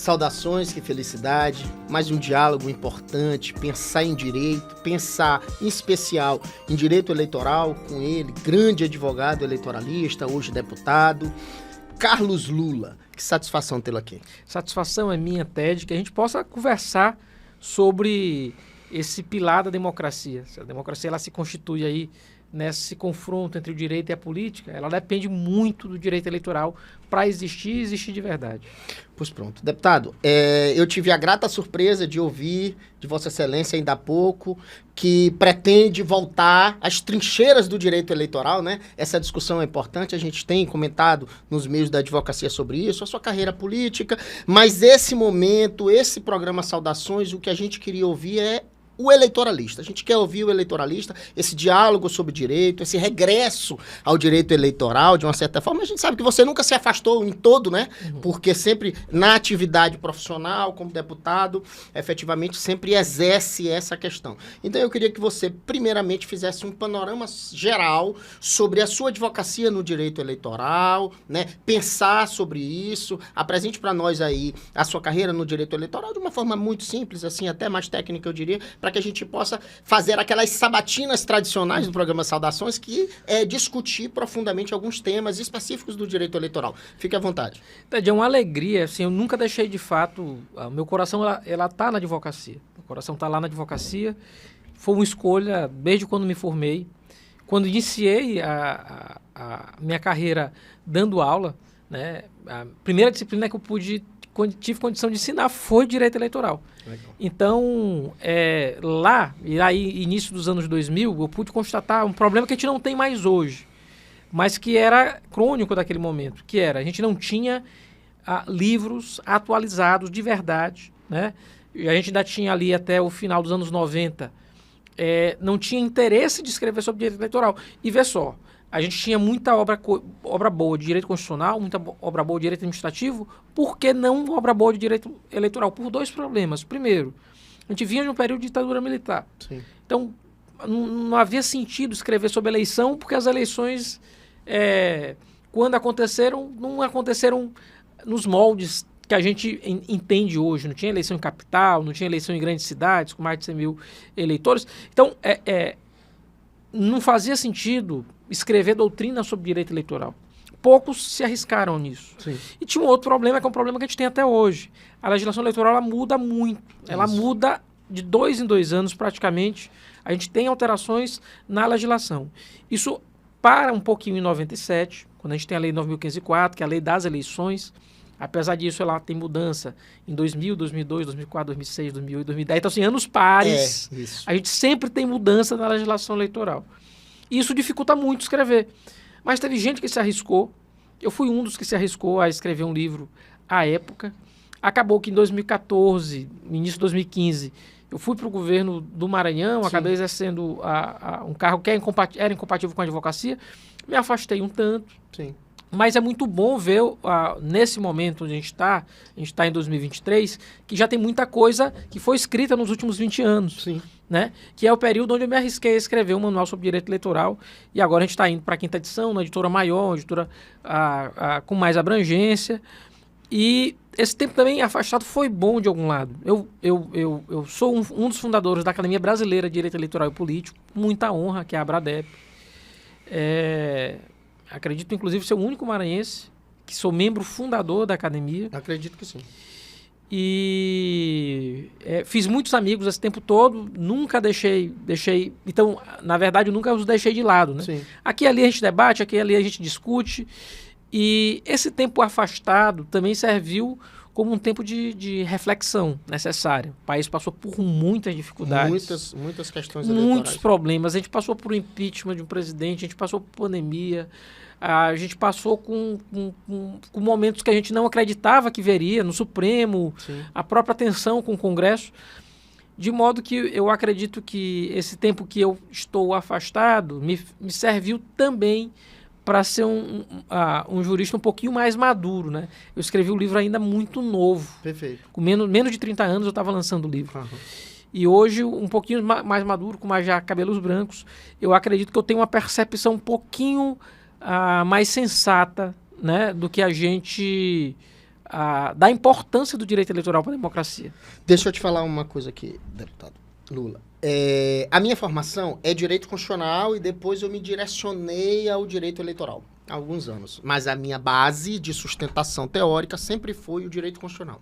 Saudações, que felicidade, mais um diálogo importante, pensar em direito, pensar em especial em direito eleitoral com ele, grande advogado eleitoralista, hoje deputado, Carlos Lula. Que satisfação tê-lo aqui. Satisfação é minha, Ted, que a gente possa conversar sobre esse pilar da democracia. A democracia ela se constitui aí nesse confronto entre o direito e a política, ela depende muito do direito eleitoral para existir de verdade. Pois pronto. Deputado, eu tive a grata surpresa de ouvir de Vossa Excelência ainda há pouco que pretende voltar às trincheiras do direito eleitoral, né? Essa discussão é importante, a gente tem comentado nos meios da advocacia sobre isso, a sua carreira política, mas esse momento, esse programa Saudações, o que a gente queria ouvir é o eleitoralista. A gente quer ouvir o eleitoralista, esse diálogo sobre direito, esse regresso ao direito eleitoral, de uma certa forma. A gente sabe que você nunca se afastou em todo, né? Porque sempre na atividade profissional, como deputado, efetivamente sempre exerce essa questão. Então eu queria que você, primeiramente, fizesse um panorama geral sobre a sua advocacia no direito eleitoral, né? Pensar sobre isso, apresente para nós aí a sua carreira no direito eleitoral de uma forma muito simples, assim, até mais técnica, eu diria, para que a gente possa fazer aquelas sabatinas tradicionais do programa Saudações, que é discutir profundamente alguns temas específicos do direito eleitoral. Fique à vontade. Ted, é uma alegria, assim, eu nunca deixei de fato, meu coração ela tá na advocacia, o coração tá lá na advocacia, foi uma escolha desde quando me formei, quando iniciei a minha carreira dando aula, né, a primeira disciplina que eu tive condição de ensinar foi direito eleitoral. Legal. Então, lá, e aí, início dos anos 2000, eu pude constatar um problema que a gente não tem mais hoje, mas que era crônico daquele momento, que era, a gente não tinha livros atualizados de verdade, né? E a gente ainda tinha ali até o final dos anos 90, não tinha interesse de escrever sobre direito eleitoral. E vê só, a gente tinha muita obra boa de direito constitucional, muita obra boa de direito administrativo, por que não obra boa de direito eleitoral? Por dois problemas. Primeiro, a gente vinha de um período de ditadura militar. Sim. Então, não havia sentido escrever sobre eleição, porque as eleições, quando aconteceram, não aconteceram nos moldes que a gente entende hoje. Não tinha eleição em capital, não tinha eleição em grandes cidades, com mais de 100 mil eleitores. Então, não fazia sentido escrever doutrina sobre direito eleitoral. Poucos se arriscaram nisso. Sim. E tinha um outro problema, que é um problema que a gente tem até hoje. A legislação eleitoral ela muda muito. Ela muda de 2 em 2 anos, praticamente. A gente tem alterações na legislação. Isso para um pouquinho em 97, quando a gente tem a Lei 9.504, que é a lei das eleições. Apesar disso, ela tem mudança em 2000, 2002, 2004, 2006, 2008, 2010. Então, assim, anos pares, a gente sempre tem mudança na legislação eleitoral. E isso dificulta muito escrever. Mas teve gente que se arriscou. Eu fui um dos que se arriscou a escrever um livro à época. Acabou que em 2014, início de 2015, eu fui para o governo do Maranhão, acabei exercendo um cargo que era incompatível com a advocacia. Me afastei um tanto. Sim. Mas é muito bom ver, nesse momento onde a gente está em 2023, que já tem muita coisa que foi escrita nos últimos 20 anos. Sim. Né? Que é o período onde eu me arrisquei a escrever um manual sobre direito eleitoral, e agora a gente está indo para a 5ª edição, uma editora maior, uma editora com mais abrangência, e esse tempo também afastado foi bom de algum lado. Eu sou um dos fundadores da Academia Brasileira de Direito Eleitoral e Político, com muita honra, que é a ABRADEP. Acredito, inclusive, ser o único maranhense que sou membro fundador da academia. Acredito que sim. E fiz muitos amigos esse tempo todo, nunca deixei... Então, na verdade, eu nunca os deixei de lado, né? Sim. Aqui e ali a gente debate, aqui e ali a gente discute. E esse tempo afastado também serviu como um tempo de reflexão necessária. O país passou por muitas dificuldades. Muitas questões eleitorais. Muitos problemas. A gente passou por um impeachment de um presidente, a gente passou por pandemia, a gente passou com momentos que a gente não acreditava que veria no Supremo, sim, a própria tensão com o Congresso. De modo que eu acredito que esse tempo que eu estou afastado me serviu também para ser um jurista um pouquinho mais maduro, né? Eu escrevi o livro ainda muito novo. Perfeito. Com menos de 30 anos eu estava lançando o livro. Uhum. E hoje, um pouquinho mais maduro, com mais já cabelos brancos, eu acredito que eu tenho uma percepção um pouquinho mais sensata, né, do que a gente da importância do direito eleitoral para a democracia. Deixa eu te falar uma coisa aqui, deputado Lula. A minha formação é direito constitucional e depois eu me direcionei ao direito eleitoral há alguns anos. Mas a minha base de sustentação teórica sempre foi o direito constitucional.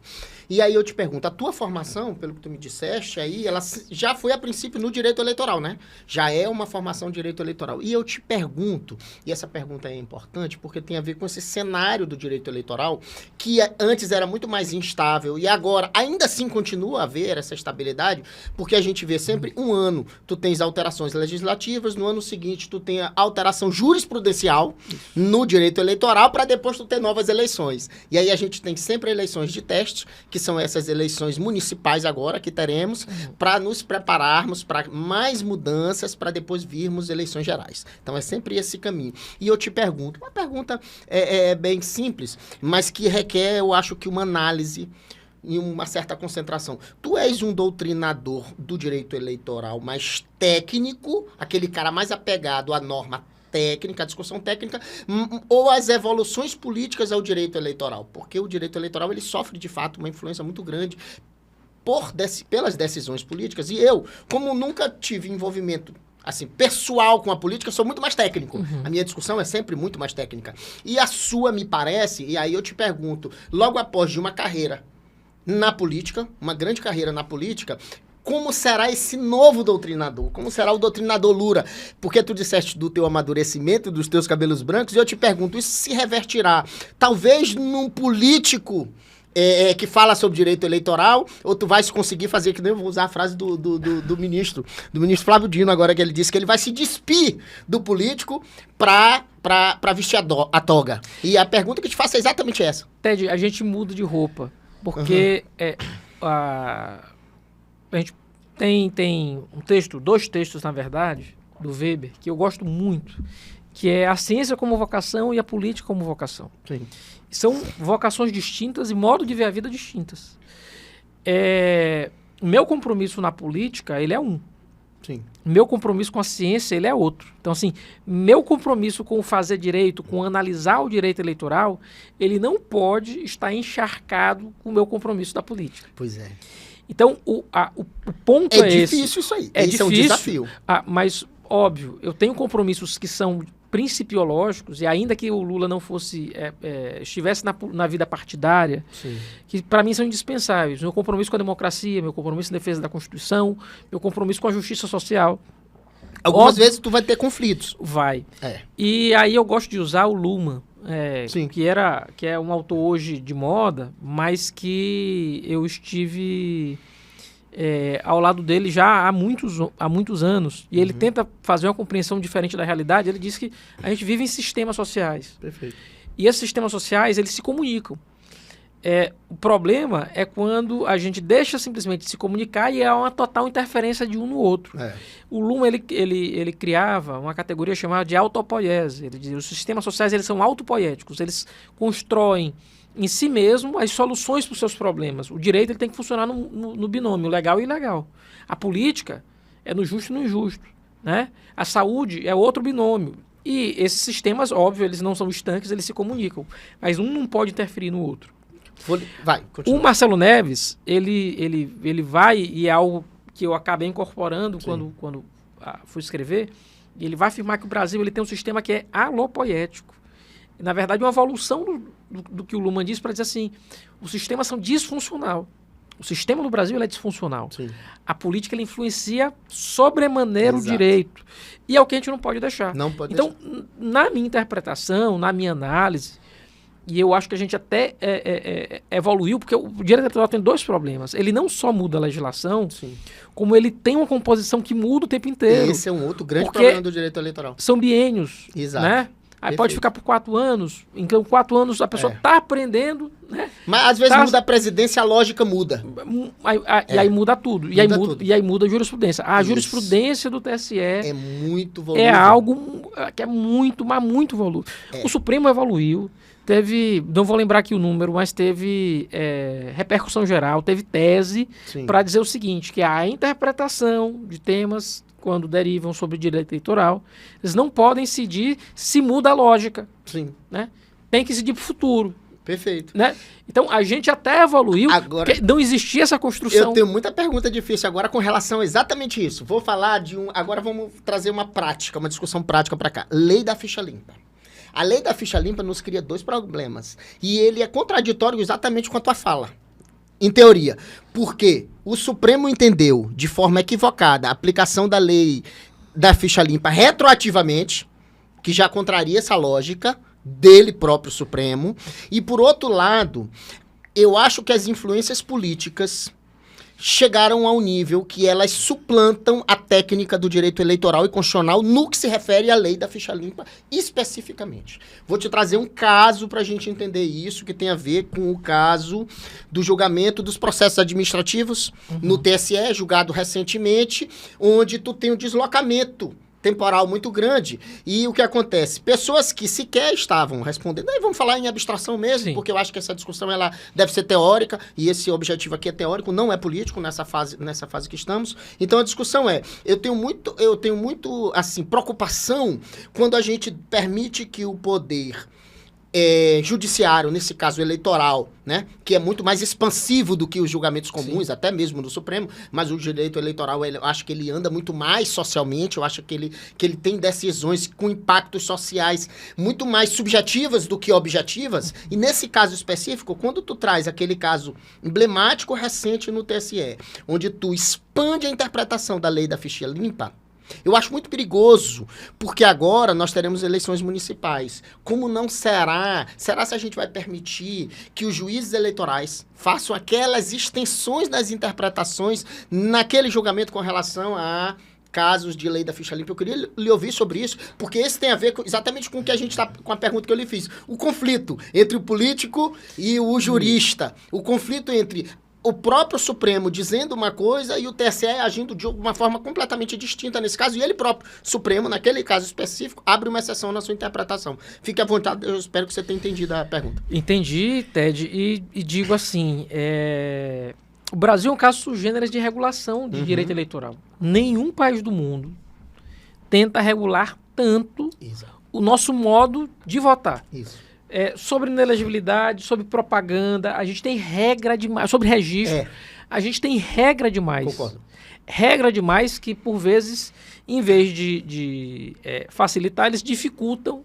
E aí eu te pergunto, a tua formação, pelo que tu me disseste aí, ela já foi a princípio no direito eleitoral, né? Já é uma formação de direito eleitoral. E eu te pergunto, e essa pergunta é importante porque tem a ver com esse cenário do direito eleitoral, que antes era muito mais instável e agora ainda assim continua a haver essa estabilidade, porque a gente vê sempre um ano tu tens alterações legislativas, no ano seguinte tu tem a alteração jurisprudencial no direito eleitoral para depois tu ter novas eleições. E aí a gente tem sempre eleições de teste, que são essas eleições municipais agora que teremos, para nos prepararmos para mais mudanças, para depois virmos eleições gerais. Então é sempre esse caminho. E eu te pergunto, uma pergunta bem simples, mas que requer, eu acho que uma análise e uma certa concentração. Tu és um doutrinador do direito eleitoral mais técnico, aquele cara mais apegado à norma técnica, a discussão técnica, ou as evoluções políticas ao direito eleitoral? Porque o direito eleitoral ele sofre, de fato, uma influência muito grande pelas decisões políticas. E eu, como nunca tive envolvimento assim, pessoal com a política, sou muito mais técnico. A minha discussão é sempre muito mais técnica. E a sua, me parece, e aí eu te pergunto, logo após de uma carreira na política, uma grande carreira na política, como será esse novo doutrinador? Como será o doutrinador Lula? Porque tu disseste do teu amadurecimento, dos teus cabelos brancos, e eu te pergunto, isso se revertirá talvez num político que fala sobre direito eleitoral, ou tu vais conseguir fazer, que nem eu vou usar a frase do ministro Flávio Dino agora, que ele disse que ele vai se despir do político para vestir a toga. E a pergunta que eu te faço é exatamente essa. Ted, a gente muda de roupa, porque a gente tem dois textos, na verdade, do Weber, que eu gosto muito, que é a ciência como vocação e a política como vocação. Sim. São vocações distintas e modo de ver a vida distintas. O meu compromisso na política, ele é um. Sim. Meu compromisso com a ciência, ele é outro. Então, assim, meu compromisso com fazer direito, com analisar o direito eleitoral, ele não pode estar encharcado com o meu compromisso da política. Pois é. Então, o ponto é esse. É difícil isso aí. Esse difícil, é um desafio. Mas, óbvio, eu tenho compromissos que são principiológicos, e ainda que o Lula não fosse estivesse na vida partidária, sim, que para mim são indispensáveis. Meu compromisso com a democracia, meu compromisso em defesa da Constituição, meu compromisso com a justiça social. Algumas vezes tu vai ter conflitos. Vai. E aí eu gosto de usar o Luhmann, que é um autor hoje de moda, mas que eu estive ao lado dele já há muitos anos. E ele tenta fazer uma compreensão diferente da realidade. Ele diz que a gente vive em sistemas sociais. Perfeito. E esses sistemas sociais, eles se comunicam. O problema é quando a gente deixa simplesmente de se comunicar e há uma total interferência de um no outro. O Luhmann, ele criava uma categoria chamada de autopoiese. Ele dizia, os sistemas sociais eles são autopoéticos. Eles constroem em si mesmo as soluções para os seus problemas. O direito ele tem que funcionar no binômio legal e ilegal. A política é no justo e no injusto, né? A saúde é outro binômio. E esses sistemas, óbvio, eles não são estanques, eles se comunicam. Mas um não pode interferir no outro. Vai, continua. O Marcelo Neves, ele vai, e é algo que eu acabei incorporando quando fui escrever, e ele vai afirmar que o Brasil ele tem um sistema que é alopoético. Na verdade, uma evolução do que o Luhmann diz para dizer assim, os sistemas são disfuncional. O sistema no Brasil é disfuncional. Sim. A política ela influencia sobremaneira o direito. E é o que a gente não pode deixar. Não pode deixar. Na minha interpretação, na minha análise, e eu acho que a gente até evoluiu, porque o direito eleitoral tem dois problemas. Ele não só muda a legislação, sim, como ele tem uma composição que muda o tempo inteiro. Esse é um outro grande problema do direito eleitoral. São biênios. Exato. Né? Aí pode ficar por 4 anos. Então, 4 anos a pessoa está aprendendo. Né? Mas às vezes muda a presidência, a lógica muda. E aí muda tudo. E aí muda a jurisprudência. A jurisprudência do TSE é muito volúvel. É algo que é muito, mas muito volúvel. O Supremo evoluiu. Teve, não vou lembrar aqui o número, mas teve repercussão geral, teve tese para dizer o seguinte, que a interpretação de temas, quando derivam sobre direito eleitoral, eles não podem incidir se muda a lógica. Sim. Né? Tem que incidir para o futuro. Perfeito. Né? Então, a gente até evoluiu, Agora, porque não existia essa construção. eu tenho muita pergunta difícil agora com relação a exatamente isso. Vou falar de um... Agora vamos trazer uma prática, uma discussão prática para cá. Lei da ficha limpa. A lei da ficha limpa nos cria 2 problemas. E ele é contraditório exatamente com a tua fala. Em teoria. Porque o Supremo entendeu, de forma equivocada, a aplicação da lei da ficha limpa retroativamente, que já contraria essa lógica dele próprio Supremo. E, por outro lado, eu acho que as influências políticas chegaram ao nível que elas suplantam a técnica do direito eleitoral e constitucional no que se refere à lei da ficha limpa especificamente. Vou te trazer um caso para a gente entender isso, que tem a ver com o caso do julgamento dos processos administrativos no TSE, julgado recentemente, onde tu tem um deslocamento temporal muito grande. E o que acontece? Pessoas que sequer estavam respondendo, aí vamos falar em abstração mesmo, Sim. porque eu acho que essa discussão ela deve ser teórica, e esse objetivo aqui é teórico, não é político nessa fase que estamos. Então a discussão é, eu tenho muito assim, preocupação quando a gente permite que o poder judiciário, nesse caso eleitoral, né, que é muito mais expansivo do que os julgamentos comuns, até mesmo do Supremo, mas o direito eleitoral, eu acho que ele anda muito mais socialmente, eu acho que ele tem decisões com impactos sociais muito mais subjetivas do que objetivas, e nesse caso específico, quando tu traz aquele caso emblemático recente no TSE, onde tu expande a interpretação da lei da ficha limpa, eu acho muito perigoso, porque agora nós teremos eleições municipais. Como não será? Será se a gente vai permitir que os juízes eleitorais façam aquelas extensões das interpretações naquele julgamento com relação a casos de lei da ficha limpa? Eu queria lhe ouvir sobre isso, porque esse tem a ver exatamente com o que a gente está, com a pergunta que eu lhe fiz. O conflito entre o político e o jurista. O conflito entre o próprio Supremo dizendo uma coisa e o TSE agindo de uma forma completamente distinta nesse caso, e ele próprio, Supremo, naquele caso específico, abre uma exceção na sua interpretação. Fique à vontade, eu espero que você tenha entendido a pergunta. Entendi, Ted, e digo assim, o Brasil é um caso sui generis de regulação de direito eleitoral. Nenhum país do mundo tenta regular tanto o nosso modo de votar. Isso. Sobre inelegibilidade, sobre propaganda, a gente tem regra demais. Sobre registro, a gente tem regra demais. Concordo. Regra demais que, por vezes, em vez de facilitar, eles dificultam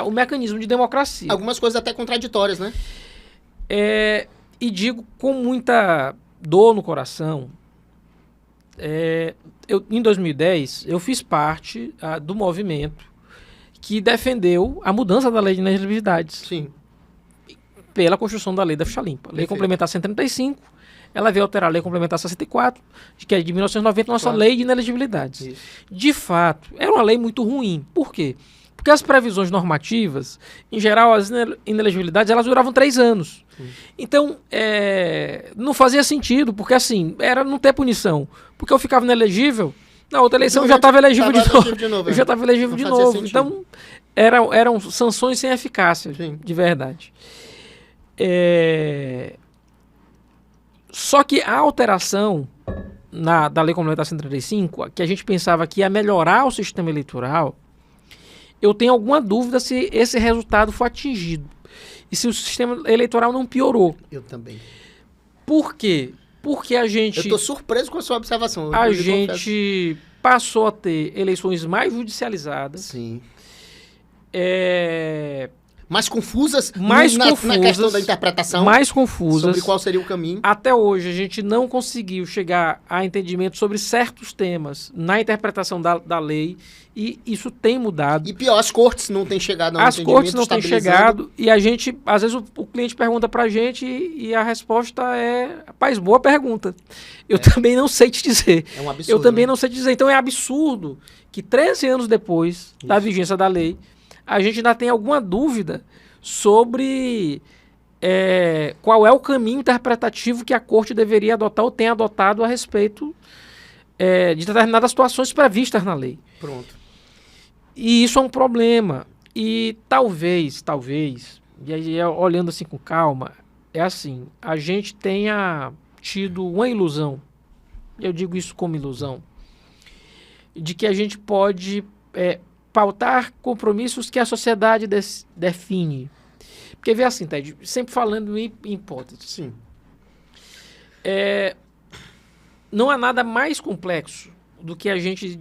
o mecanismo de democracia. Algumas coisas até contraditórias, né? E digo com muita dor no coração, em 2010, eu fiz parte do movimento que defendeu a mudança da lei de inelegibilidades. Sim. Pela construção da lei da ficha limpa. Lei Complementar 135, ela veio alterar a Lei Complementar 64, que é de 1990, nossa lei de inelegibilidades. Isso. De fato, era uma lei muito ruim. Por quê? Porque as previsões normativas, em geral, as inelegibilidades, elas duravam 3 anos. Então, não fazia sentido, porque assim, era não ter punição. Porque eu ficava inelegível, na outra eleição eu já estava elegível de novo. Eu já estava elegível de novo. Então, eram sanções sem eficácia, de verdade. Só que a alteração da Lei Complementar 135, que a gente pensava que ia melhorar o sistema eleitoral, eu tenho alguma dúvida se esse resultado foi atingido. E se o sistema eleitoral não piorou. Eu também. Por quê? Porque a gente... Eu estou surpreso com a sua observação. A gente passou a ter eleições mais judicializadas. Sim. Mais confusas, na questão da interpretação. Mais confusas. Sobre qual seria o caminho. Até hoje, a gente não conseguiu chegar a entendimento sobre certos temas na interpretação da lei, e isso tem mudado. E pior, as cortes não têm chegado a um entendimento. As cortes não têm chegado, e a gente, às vezes o cliente pergunta pra gente e a resposta é, rapaz, boa pergunta. Eu também não sei te dizer. É um absurdo. Eu também não sei te dizer. Então é absurdo que 13 anos depois da vigência da lei, a gente ainda tem alguma dúvida sobre qual é o caminho interpretativo que a corte deveria adotar ou tem adotado a respeito de determinadas situações previstas na lei. Pronto. E isso é um problema. E talvez, e aí olhando assim com calma, assim, a gente tenha tido uma ilusão, eu digo isso como ilusão, de que a gente pode pautar compromissos que a sociedade define. Porque vê assim, Ted, sempre falando em hipótese. Sim. Não há nada mais complexo do que a gente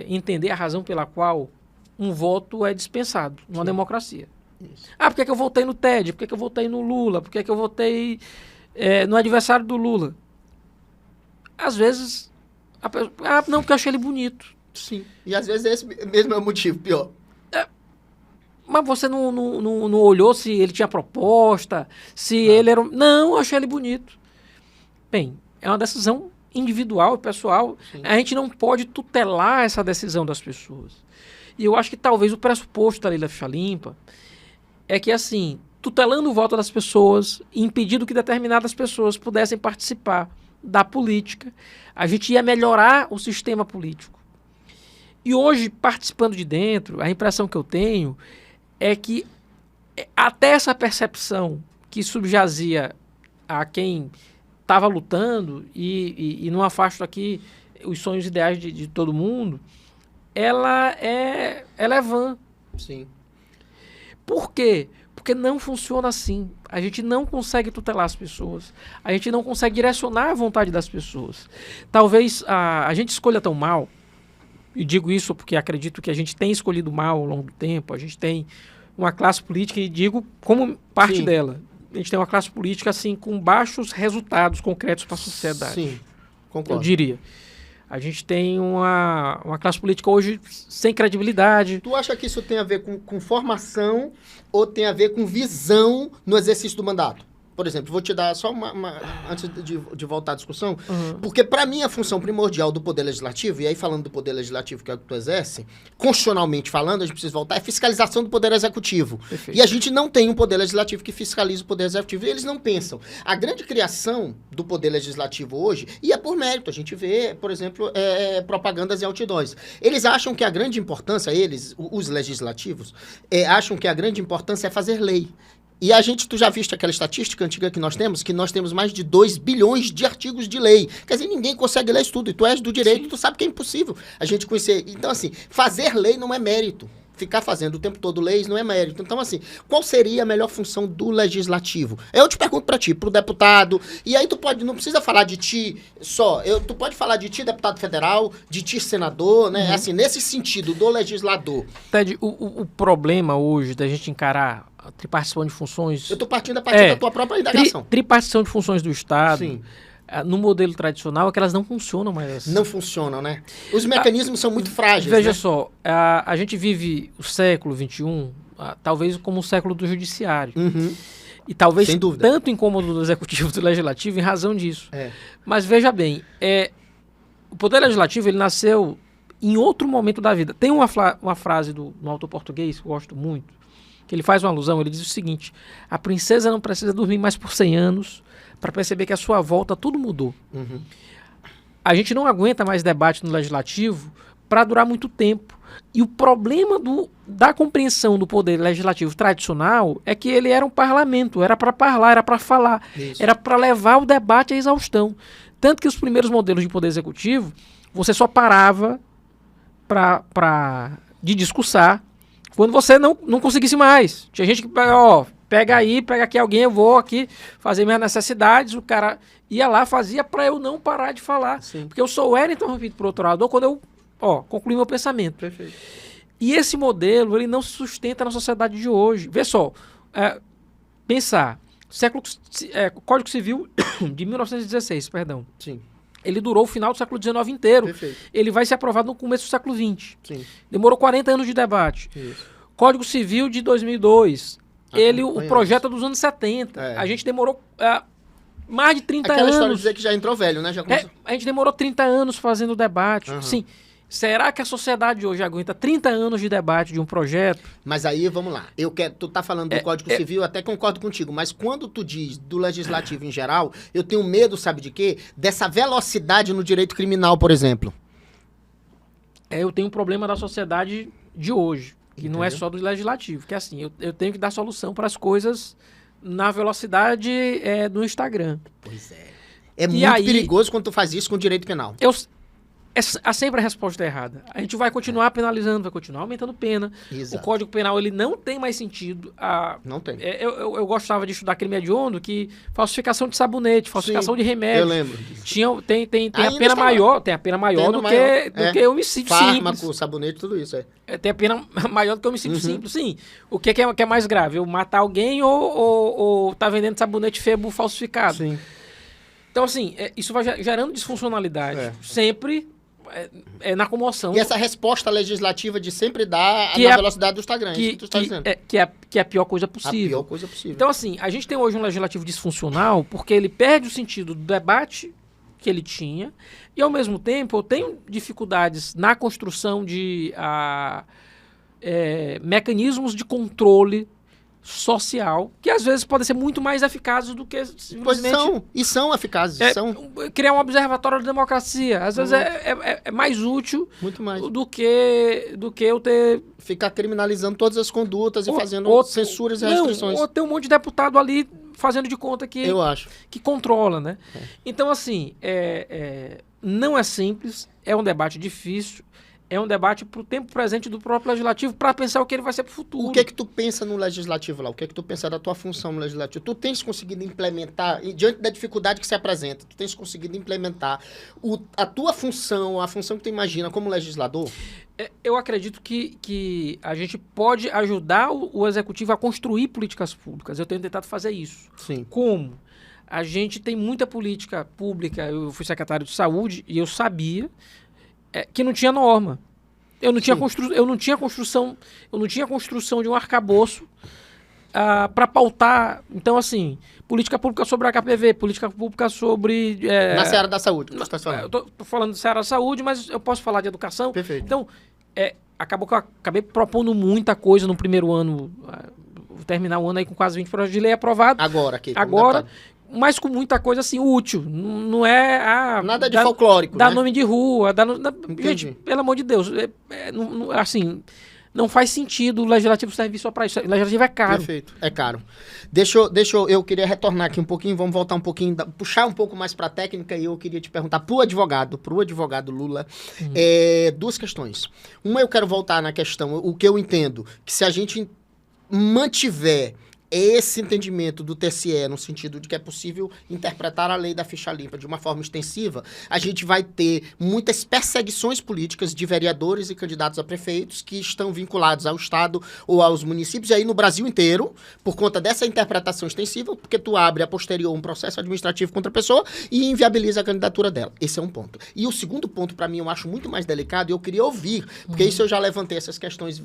entender a razão pela qual um voto é dispensado numa democracia. Isso. Ah, por que eu votei no Ted? Por que eu votei no Lula? Por que eu votei no adversário do Lula? Às vezes, não, porque eu achei ele bonito. Sim. E às vezes esse mesmo é o motivo, pior. Mas você não olhou se ele tinha proposta, se ele era... Não, eu achei ele bonito. Bem, é uma decisão individual e pessoal. Sim. A gente não pode tutelar essa decisão das pessoas. E eu acho que talvez o pressuposto da lei da ficha limpa é que, assim, tutelando o voto das pessoas e impedindo que determinadas pessoas pudessem participar da política, a gente ia melhorar o sistema político. E hoje, participando de dentro, a impressão que eu tenho é que até essa percepção que subjazia a quem estava lutando, e não afasto aqui os sonhos ideais de todo mundo, ela é vã. Sim. Por quê? Porque não funciona assim. A gente não consegue tutelar as pessoas. A gente não consegue direcionar a vontade das pessoas. Talvez a gente escolha tão mal, e digo isso porque acredito que a gente tem escolhido mal ao longo do tempo, a gente tem uma classe política, e digo como parte Sim. dela, a gente tem uma classe política assim com baixos resultados concretos para a sociedade. Sim, concordo. Eu diria. A gente tem uma classe política hoje sem credibilidade. Tu acha que isso tem a ver com formação ou tem a ver com visão no exercício do mandato? Por exemplo, vou te dar só antes de voltar à discussão, porque para mim a função primordial do Poder Legislativo, e aí falando do Poder Legislativo que é o que tu exerce, constitucionalmente falando, a gente precisa voltar, é fiscalização do Poder Executivo. Perfeito. E a gente não tem um Poder Legislativo que fiscaliza o Poder Executivo, e eles não pensam. A grande criação do Poder Legislativo hoje, e é por mérito, a gente vê, por exemplo, propagandas e outdoors. Eles acham que a grande importância, os legislativos, acham que a grande importância é fazer lei. E tu já viste aquela estatística antiga que nós temos mais de 2 bilhões de artigos de lei. Quer dizer, ninguém consegue ler isso tudo. E tu és do direito, Sim. Tu sabe que é impossível a gente conhecer. Então, assim, fazer lei não é mérito. Ficar fazendo o tempo todo leis não é mérito. Então, assim, qual seria a melhor função do legislativo? Eu te pergunto pra ti, pro deputado, e aí não precisa falar de ti só, tu pode falar de ti, deputado federal, de ti, senador, né? Assim, nesse sentido, do legislador. Ted, o problema hoje da gente encarar a tripartição de funções... Eu tô partindo a partir da tua própria indagação. Tripartição de funções do Estado... Sim. No modelo tradicional é que elas não funcionam mais assim. Não funcionam, né? Os mecanismos são muito frágeis, Veja né? só, a gente vive o século XXI, talvez como o século do judiciário. Uhum. E talvez Sem dúvida. tanto incômodo do executivo e do legislativo em razão disso. É. Mas veja bem, o poder legislativo ele nasceu em outro momento da vida. Tem uma frase no autor português que eu gosto muito, que ele faz uma alusão, ele diz o seguinte: a princesa não precisa dormir mais por 100 anos para perceber que à sua volta tudo mudou. Uhum. A gente não aguenta mais debate no legislativo para durar muito tempo. E o problema da compreensão do poder legislativo tradicional é que ele era um parlamento, era para falar, era para falar, Isso. era para levar o debate à exaustão. Tanto que os primeiros modelos de poder executivo, você só parava de discursar quando você não conseguisse mais. Tinha gente que, pega aqui alguém, eu vou aqui fazer minhas necessidades, o cara ia lá, fazia para eu não parar de falar. Sim. Porque eu só era interrompido por outro lado, quando eu concluí meu pensamento. Perfeito. E esse modelo, ele não se sustenta na sociedade de hoje. Vê só, pensar, Código Civil de 1916, perdão. Sim. Ele durou o final do século XIX inteiro. Perfeito. Ele vai ser aprovado no começo do século XX. Sim. Demorou 40 anos de debate. Isso. Código Civil de 2002. O projeto é dos anos 70. É. A gente demorou mais de 30 Aquela história de anos. dizer que já entrou velho, né? Já começou... A gente demorou 30 anos fazendo debate. Uhum. Sim. Será que a sociedade hoje aguenta 30 anos de debate de um projeto? Mas aí, vamos lá. Tu tá falando do Código Civil, eu até concordo contigo, mas quando tu diz do legislativo em geral, eu tenho medo, sabe de quê? Dessa velocidade no direito criminal, por exemplo. Eu tenho um problema da sociedade de hoje, que não é Entendeu? só do legislativo, que é assim, eu tenho que dar solução para as coisas na velocidade do Instagram. Pois é. É E muito aí- perigoso quando tu faz isso com o direito penal. há sempre a resposta errada. A gente vai continuar penalizando, vai continuar aumentando pena. Exato. O Código Penal ele não tem mais sentido. Não tem. Eu gostava de estudar crime hediondo, que falsificação de sabonete, falsificação Sim, de remédio. eu lembro disso. Tem a Ainda pena está lá. maior, tem a pena maior do que homicídio Fármaco, simples. sabonete, tudo isso. Tem a pena maior do que homicídio simples. Sim. O que é mais grave? Eu matar alguém ou tá vendendo sabonete Febo falsificado? Sim. Então, assim, isso vai gerando disfuncionalidade. Sempre na comoção. E essa resposta legislativa de sempre dar Que na velocidade do Instagram, isso que tu está dizendo. Que é a pior coisa possível. A pior coisa possível. Então, assim, a gente tem hoje um legislativo disfuncional porque ele perde o sentido do debate que ele tinha e, ao mesmo tempo, eu tenho dificuldades na construção de mecanismos de controle social, que às vezes podem ser muito mais eficazes do que simplesmente... São eficazes. Criar um observatório da democracia. Às vezes é mais útil muito mais. do que eu ter... Ficar criminalizando todas as condutas e fazendo censuras e restrições. Ou ter um monte de deputado ali fazendo de conta que... Eu acho. Que controla, né? Então, assim, não é simples, é um debate difícil, é um debate para o tempo presente do próprio legislativo para pensar o que ele vai ser para o futuro. O que é que tu pensa no legislativo lá? O que é que tu pensa da tua função no legislativo? Tu tens conseguido implementar, diante da dificuldade que se apresenta, tu tens conseguido implementar a tua função, a função que tu imagina como legislador? Eu acredito que a gente pode ajudar o executivo a construir políticas públicas. Eu tenho tentado fazer isso. Sim. Como? A gente tem muita política pública. Eu fui secretário de saúde e eu sabia que não tinha norma. Eu não tinha construção de um arcabouço para pautar. Então, assim, política pública sobre HPV, política pública sobre... Na seara da saúde, que você está falando. Eu tô falando de seara da saúde, mas eu posso falar de educação. Perfeito. Então, acabou que eu acabei propondo muita coisa no primeiro ano. Vou terminar o ano aí com quase 20 projetos de lei aprovados. Agora, mas com muita coisa assim útil. Não é nada de folclórico, dar né? Nome de rua, gente, pelo amor de Deus, assim, não faz sentido o legislativo servir só para isso. O legislativo é caro. Perfeito, é caro. Eu queria retornar aqui um pouquinho, vamos voltar um pouquinho, puxar um pouco mais para a técnica e eu queria te perguntar pro advogado Lula, duas questões. Uma, eu quero voltar na questão, o que eu entendo, que se a gente mantiver esse entendimento do TSE, no sentido de que é possível interpretar a lei da ficha limpa de uma forma extensiva, a gente vai ter muitas perseguições políticas de vereadores e candidatos a prefeitos que estão vinculados ao Estado ou aos municípios, e aí no Brasil inteiro, por conta dessa interpretação extensiva, porque tu abre a posterior um processo administrativo contra a pessoa e inviabiliza a candidatura dela. Esse é um ponto. E o segundo ponto, para mim, eu acho muito mais delicado, e eu queria ouvir, porque isso eu já levantei essas questões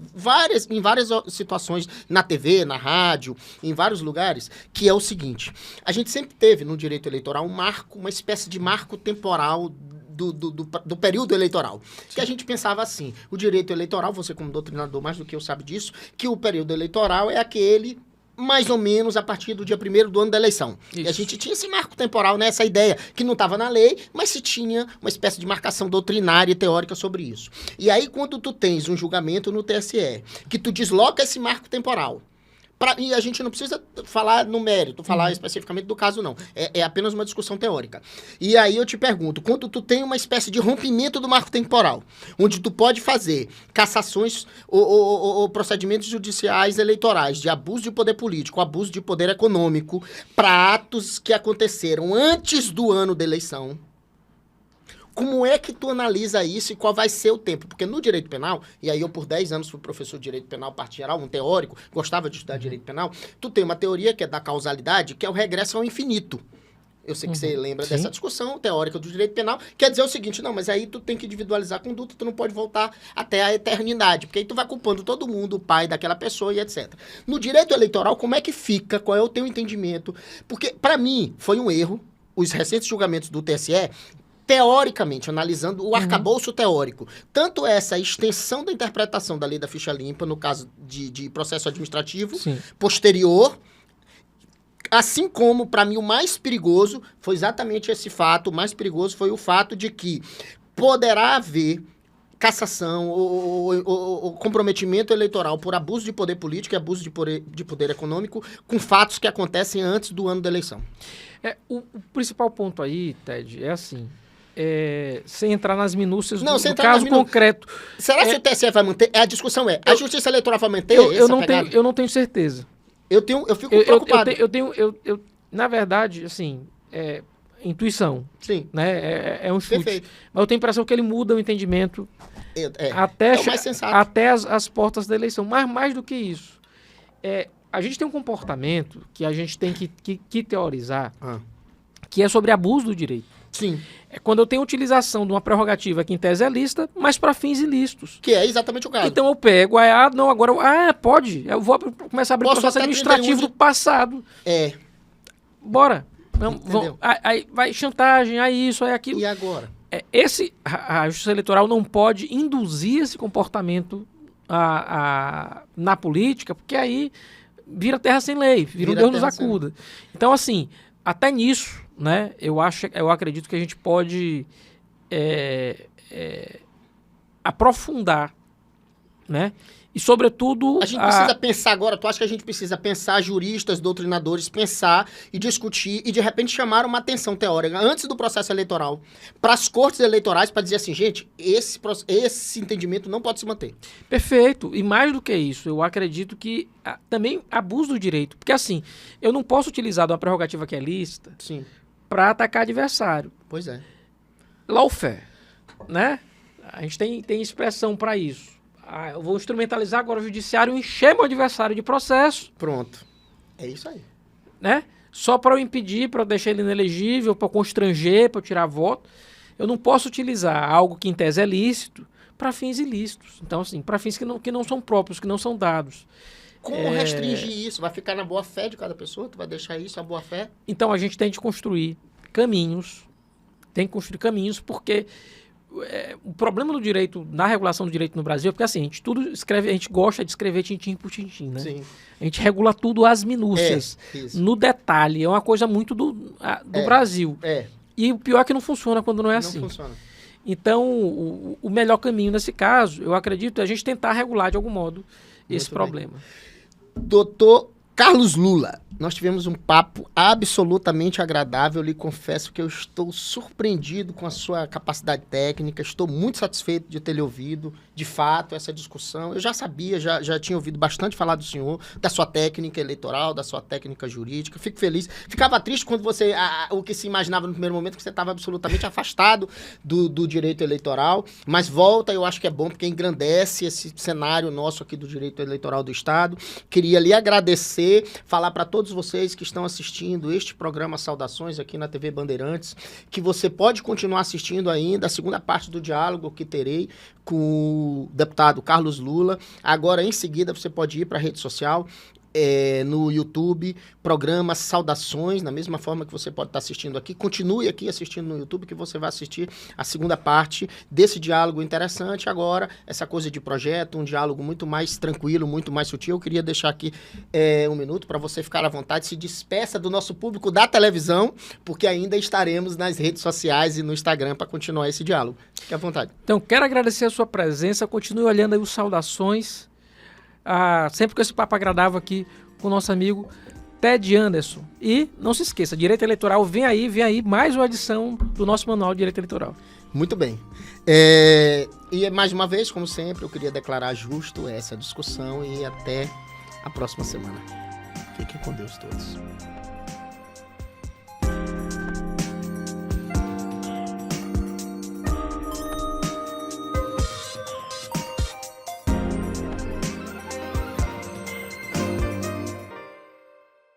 em várias situações, na TV, na rádio, em vários lugares, que é o seguinte: a gente sempre teve no direito eleitoral uma espécie de marco temporal do período eleitoral. Sim. Que a gente pensava assim, o direito eleitoral, você como doutrinador mais do que eu sabe disso, que o período eleitoral é aquele mais ou menos a partir do dia 1º do ano da eleição. Isso. E a gente tinha esse marco temporal, né, essa ideia que não estava na lei, mas se tinha uma espécie de marcação doutrinária e teórica sobre isso. E aí, quando tu tens um julgamento no TSE, que tu desloca esse marco temporal, e a gente não precisa falar no mérito, falar especificamente do caso, não. É apenas uma discussão teórica. E aí eu te pergunto, quando tu tem uma espécie de rompimento do marco temporal, onde tu pode fazer cassações ou procedimentos judiciais eleitorais de abuso de poder político, abuso de poder econômico, para atos que aconteceram antes do ano da eleição, como é que tu analisa isso e qual vai ser o tempo? Porque no direito penal, e aí eu por 10 anos fui professor de direito penal, parte geral, um teórico, gostava de estudar direito penal, tu tem uma teoria que é da causalidade, que é o regresso ao infinito. Eu sei que você lembra dessa discussão teórica do direito penal, quer dizer o seguinte, não, mas aí tu tem que individualizar a conduta, tu não pode voltar até a eternidade, porque aí tu vai culpando todo mundo, o pai daquela pessoa e etc. No direito eleitoral, como é que fica? Qual é o teu entendimento? Porque, para mim, foi um erro, os recentes julgamentos do TSE, teoricamente, analisando o arcabouço teórico, tanto essa extensão da interpretação da lei da ficha limpa, no caso de processo administrativo, posterior, assim como, para mim, o mais perigoso foi exatamente esse fato, o mais perigoso foi o fato de que poderá haver cassação ou comprometimento eleitoral por abuso de poder político e abuso de poder econômico com fatos que acontecem antes do ano da eleição. O principal ponto aí, Ted, é assim... sem entrar nas minúcias Não, do sem entrar nas caso minúcias. concreto. Será que o TSE vai manter? A discussão a Justiça Eleitoral vai manter Eu essa pegada? eu não tenho certeza. Eu fico preocupado. Na verdade, assim, intuição, Sim. né? É um chute. Perfeito. Mas eu tenho a impressão que ele muda o entendimento É o mais sensato. até as portas da eleição. Mas mais do que isso, a gente tem um comportamento que a gente tem que teorizar, que é sobre abuso do direito. Sim. É quando eu tenho utilização de uma prerrogativa que em tese é lícita, mas para fins ilícitos. Que é exatamente o caso. Então eu pego, pode. Eu vou começar a abrir processo administrativo do passado. Bora. Aí vai chantagem, aí isso, aí aquilo. E agora? A Justiça Eleitoral não pode induzir esse comportamento na política, porque aí vira terra sem lei, vira um Deus nos acuda. Então, assim, até nisso, né, eu acredito que a gente pode aprofundar, né? E, sobretudo... A gente precisa pensar agora, tu acha que a gente precisa pensar, juristas, doutrinadores, pensar e discutir e, de repente, chamar uma atenção teórica antes do processo eleitoral para as cortes eleitorais para dizer assim, gente, esse entendimento não pode se manter. Perfeito. E mais do que isso, eu acredito que também abuso do direito. Porque, assim, eu não posso utilizar uma prerrogativa que é lícita para atacar adversário. Pois é. Lawfare, né? A gente tem expressão para isso. Eu vou instrumentalizar agora o judiciário e encher meu adversário de processo. Pronto. É isso aí. Né? Só para eu impedir, para eu deixar ele inelegível, para eu constranger, para eu tirar voto. Eu não posso utilizar algo que em tese é lícito para fins ilícitos. Então, assim, para fins que não são próprios, que não são dados. Como restringir isso? Vai ficar na boa-fé de cada pessoa? Tu vai deixar isso à boa-fé? Então, a gente tem de construir caminhos. Tem que construir caminhos porque... o problema do direito, na regulação do direito no Brasil, é porque assim, a gente tudo escreve, a gente gosta de escrever tintim por tintim, né? Sim. A gente regula tudo às minúcias, no detalhe, é uma coisa muito do Brasil. E o pior é que não funciona quando não é assim. Não funciona. Então, o melhor caminho nesse caso, eu acredito, é a gente tentar regular de algum modo esse problema. Doutor Carlos Lula, nós tivemos um papo absolutamente agradável. Eu lhe confesso que eu estou surpreendido com a sua capacidade técnica. Estou muito satisfeito de ter lhe ouvido, de fato, essa discussão. Eu já sabia, já tinha ouvido bastante falar do senhor, da sua técnica eleitoral, da sua técnica jurídica. Fico feliz. Ficava triste quando você, o que se imaginava no primeiro momento, que você estava absolutamente afastado do direito eleitoral. Mas volta, eu acho que é bom, porque engrandece esse cenário nosso aqui do direito eleitoral do Estado. Queria lhe agradecer, falar para todos vocês que estão assistindo este programa Saudações aqui na TV Bandeirantes, que você pode continuar assistindo ainda a segunda parte do diálogo que terei com o deputado Carlos Lula. Agora, em seguida, você pode ir para a rede social, no YouTube, programa Saudações, na mesma forma que você pode estar assistindo aqui. Continue aqui assistindo no YouTube, que você vai assistir a segunda parte desse diálogo interessante. Agora, essa coisa de projeto, um diálogo muito mais tranquilo, muito mais sutil. Eu queria deixar aqui um minuto para você ficar à vontade, se despeça do nosso público da televisão, porque ainda estaremos nas redes sociais e no Instagram para continuar esse diálogo. Fique à vontade. Então, quero agradecer a sua presença. Continue olhando aí os Saudações. Sempre com esse papo agradável aqui com o nosso amigo Ted Anderson. E não se esqueça, Direito Eleitoral, vem aí mais uma edição do nosso Manual de Direito Eleitoral. Muito bem. E mais uma vez, como sempre, eu queria declarar justo essa discussão e até a próxima semana. Fiquem com Deus todos.